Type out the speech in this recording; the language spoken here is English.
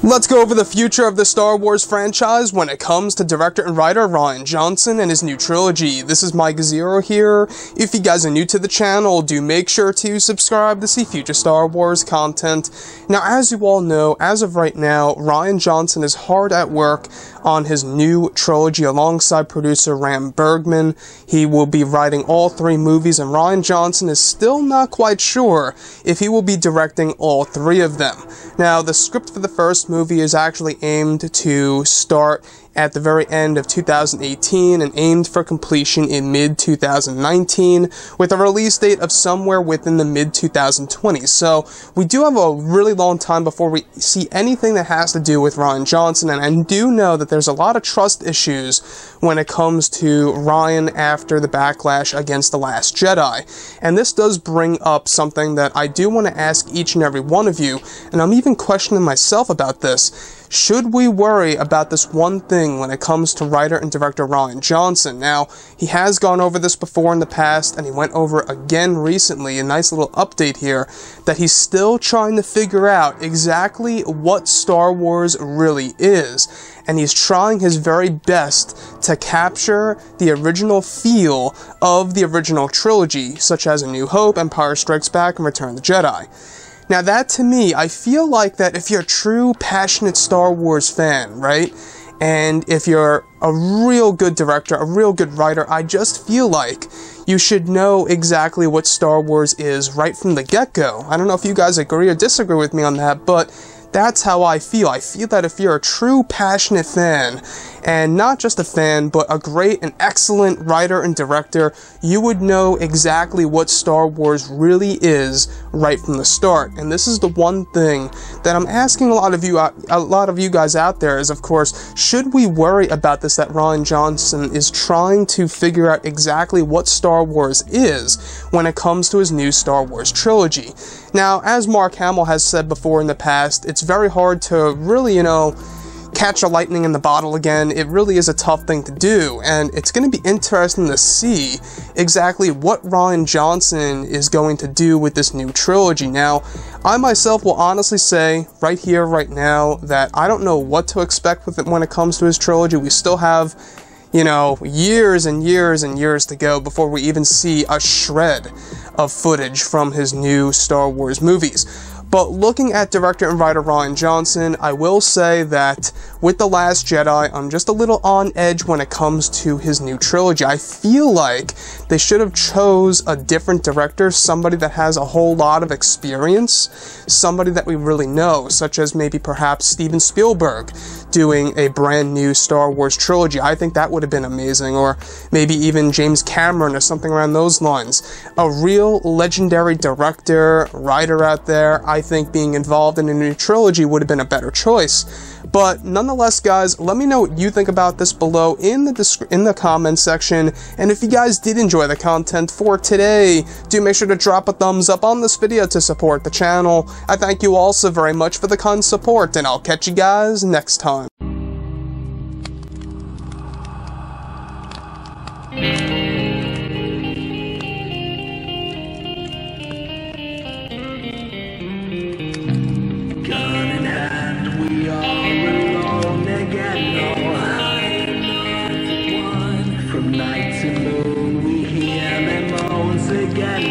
Let's go over the future of the Star Wars franchise when it comes to director and writer Rian Johnson and his new trilogy. This is Mike Zero here. If you guys are new to the channel, do make sure to subscribe to see future Star Wars content. Now, as you all know, as of right now, Rian Johnson is hard at work on his new trilogy alongside producer Ram Bergman. He will be writing all 3 movies, and Rian Johnson is still not quite sure if he will be directing all 3 of them. Now, the script for the first movie is actually aimed to start at the very end of 2018 and aimed for completion in mid-2019 with a release date of somewhere within the mid-2020s. So we do have a really long time before we see anything that has to do with Rian Johnson, and I do know that there's a lot of trust issues when it comes to Rian after the backlash against The Last Jedi. And this does bring up something that I do want to ask each and every one of you, and I'm even questioning myself about this. Should we worry about this one thing when it comes to writer and director Rian Johnson? Now, he has gone over this before in the past, and he went over again recently, a nice little update here, that he's still trying to figure out exactly what Star Wars really is, and he's trying his very best to capture the original feel of the original trilogy, such as A New Hope, Empire Strikes Back, and Return of the Jedi. Now that, to me, I feel like that if you're a true, passionate Star Wars fan, right, and if you're a real good director, a real good writer, I just feel like you should know exactly what Star Wars is right from the get-go. I don't know if you guys agree or disagree with me on that, but that's how I feel. I feel that if you're a true, passionate fan, and not just a fan, but a great and excellent writer and director, you would know exactly what Star Wars really is right from the start. And this is the one thing that I'm asking a lot of you guys out there is, of course, should we worry about this, that Rian Johnson is trying to figure out exactly what Star Wars is when it comes to his new Star Wars trilogy? Now, as Mark Hamill has said before in the past, it's very hard to really, catch a lightning in the bottle again. It really is a tough thing to do, and it's going to be interesting to see exactly what Rian Johnson is going to do with this new trilogy. Now, I myself will honestly say, right here, right now, that I don't know what to expect with it when it comes to his trilogy. We still have, years and years and years to go before we even see a shred of footage from his new Star Wars movies. But looking at director and writer Rian Johnson, I will say that with The Last Jedi, I'm just a little on edge when it comes to his new trilogy. I feel like they should have chose a different director, somebody that has a whole lot of experience, somebody that we really know, such as maybe perhaps Steven Spielberg doing a brand new Star Wars trilogy. I think that would have been amazing, or maybe even James Cameron or something around those lines. A real legendary director, writer out there, I think being involved in a new trilogy would have been a better choice. But nonetheless, guys, let me know what you think about this below in the comment section. And if you guys did enjoy the content for today, do make sure to drop a thumbs up on this video to support the channel. I thank you all so very much for the kind support, and I'll catch you guys next time. From night to moon, we hear them moans again.